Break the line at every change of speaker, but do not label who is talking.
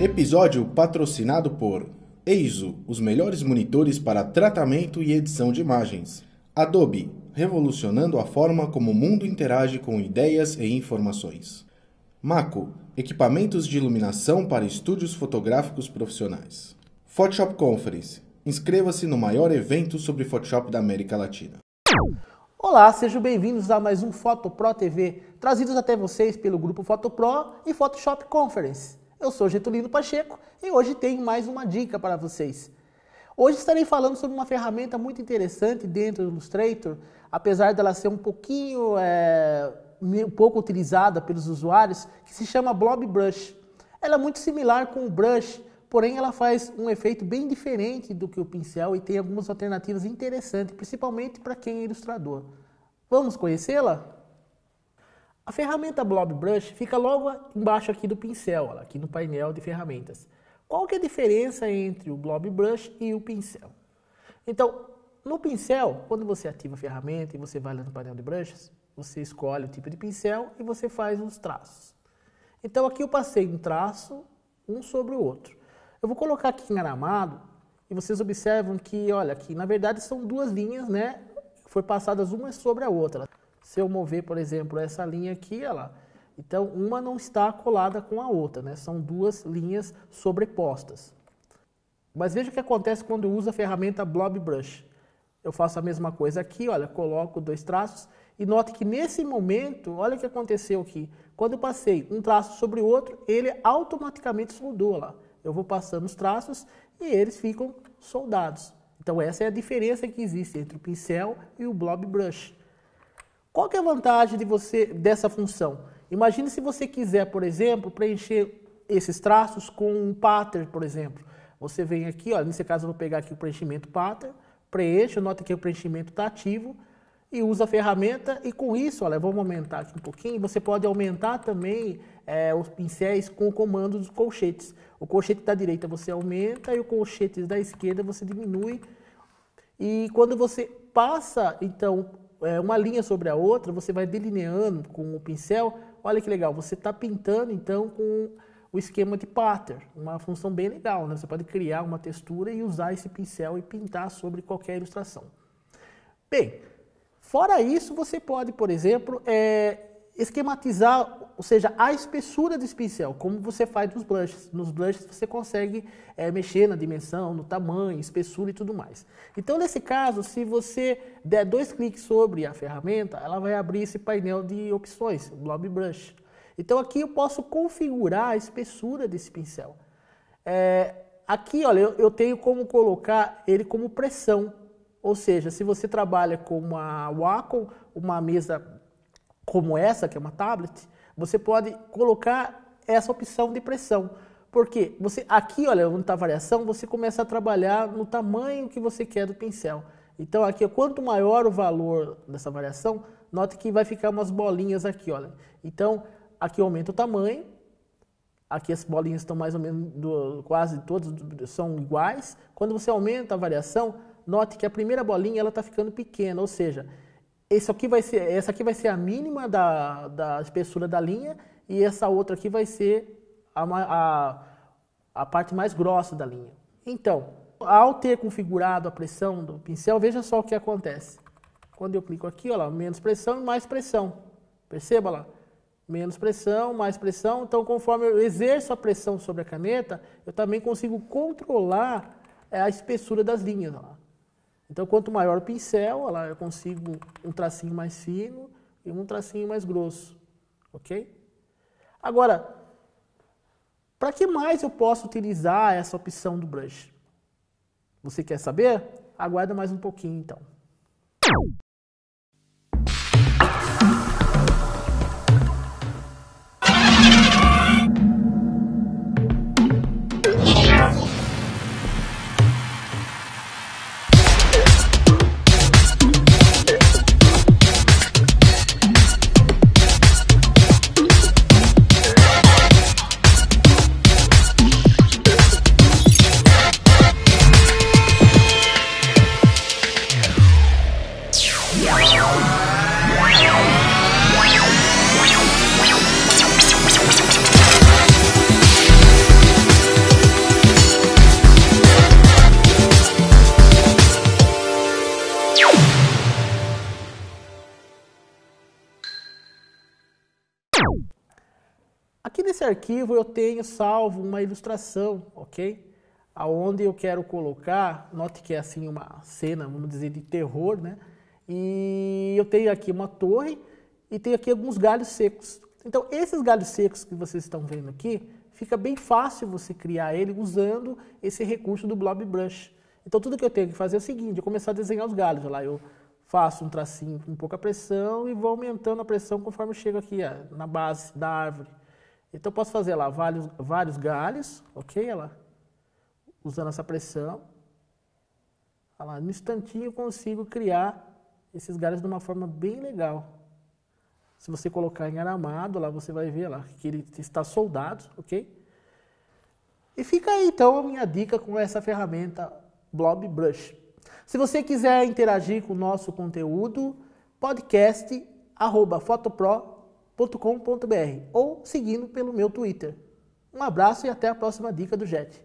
Episódio patrocinado por Eizo, os melhores monitores para tratamento e edição de imagens. Adobe, revolucionando a forma como o mundo interage com ideias e informações. Mako, equipamentos de iluminação para estúdios fotográficos profissionais. Photoshop Conference, inscreva-se no maior evento sobre Photoshop da América Latina.
Olá, sejam bem-vindos a mais um FotoPro TV, trazidos até vocês pelo grupo FotoPro e Photoshop Conference. Eu sou Getulino Pacheco e hoje tenho mais uma dica para vocês. Hoje estarei falando sobre uma ferramenta muito interessante dentro do Illustrator, apesar dela ser um pouco utilizada pelos usuários, que se chama Blob Brush. Ela é muito similar com o Brush, porém ela faz um efeito bem diferente do que o pincel e tem algumas alternativas interessantes, principalmente para quem é ilustrador. Vamos conhecê-la? A ferramenta Blob Brush fica logo embaixo aqui do pincel, aqui no painel de ferramentas. Qual que é a diferença entre o Blob Brush e o pincel? Então, no pincel, quando você ativa a ferramenta e você vai lá no painel de brushes, você escolhe o tipo de pincel e você faz os traços. Então aqui eu passei um traço, um sobre o outro. Eu vou colocar aqui em aramado e vocês observam que, olha, aqui na verdade são duas linhas, né? Foi passadas uma sobre a outra. Se eu mover, por exemplo, essa linha aqui, olha lá, então uma não está colada com a outra, né? São duas linhas sobrepostas. Mas veja o que acontece quando eu uso a ferramenta Blob Brush. Eu faço a mesma coisa aqui, olha, coloco dois traços e note que nesse momento, olha o que aconteceu aqui. Quando eu passei um traço sobre o outro, ele automaticamente soldou lá. Eu vou passando os traços e eles ficam soldados. Então essa é a diferença que existe entre o pincel e o Blob Brush. Qual que é a vantagem dessa função? Imagine se você quiser, por exemplo, preencher esses traços com um pattern, por exemplo. Você vem aqui, olha, nesse caso eu vou pegar aqui o preenchimento pattern, preencho, nota que o preenchimento está ativo e usa a ferramenta e com isso, olha, vamos aumentar aqui um pouquinho, você pode aumentar também os pincéis com o comando dos colchetes. O colchete da direita você aumenta e o colchete da esquerda você diminui. E quando você passa, então, uma linha sobre a outra, você vai delineando com o pincel. Olha que legal, você está pintando então com o esquema de pattern, uma função bem legal, né? Você pode criar uma textura e usar esse pincel e pintar sobre qualquer ilustração. Bem, fora isso, você pode, por exemplo, esquematizar, ou seja, a espessura desse pincel, como você faz nos blushes. Nos blushes você consegue mexer na dimensão, no tamanho, espessura e tudo mais. Então, nesse caso, se você der dois cliques sobre a ferramenta, ela vai abrir esse painel de opções, o Blob Brush. Então, aqui eu posso configurar a espessura desse pincel. Aqui, olha, eu tenho como colocar ele como pressão. Ou seja, se você trabalha com uma Wacom, uma mesa como essa, que é uma tablet, você pode colocar essa opção de pressão. Porque aqui, olha, onde está a variação, você começa a trabalhar no tamanho que você quer do pincel. Então aqui, quanto maior o valor dessa variação, note que vai ficar umas bolinhas aqui, olha. Então, aqui aumenta o tamanho, aqui as bolinhas estão mais ou menos, quase todas são iguais. Quando você aumenta a variação, note que a primeira bolinha ela está ficando pequena, ou seja, essa aqui vai ser a mínima da espessura da linha e essa outra aqui vai ser a parte mais grossa da linha. Então, ao ter configurado a pressão do pincel, veja só o que acontece. Quando eu clico aqui, olha lá, menos pressão e mais pressão. Perceba lá, menos pressão, mais pressão. Então, conforme eu exerço a pressão sobre a caneta, eu também consigo controlar a espessura das linhas. Olha lá. Então, quanto maior o pincel, lá, eu consigo um tracinho mais fino e um tracinho mais grosso, ok? Agora, para que mais eu posso utilizar essa opção do brush? Você quer saber? Aguarda mais um pouquinho, então. Aqui nesse arquivo eu tenho salvo uma ilustração, ok? Aonde eu quero colocar, note que é assim uma cena, vamos dizer, de terror, né? E eu tenho aqui uma torre e tenho aqui alguns galhos secos. Então esses galhos secos que vocês estão vendo aqui, fica bem fácil você criar ele usando esse recurso do Blob Brush. Então tudo que eu tenho que fazer é o seguinte, eu começar a desenhar os galhos, olha lá, eu faço um tracinho com pouca pressão e vou aumentando a pressão conforme eu chego aqui na base da árvore. Então eu posso fazer lá vários galhos, ok? Olha lá, usando essa pressão. Olha lá, no instantinho eu consigo criar esses galhos de uma forma bem legal. Se você colocar em aramado, lá você vai ver lá que ele está soldado, ok? E fica aí então a minha dica com essa ferramenta Blob Brush. Se você quiser interagir com o nosso conteúdo, podcast@fotopro.com.br ou seguindo pelo meu Twitter. Um abraço e até a próxima dica do Jet.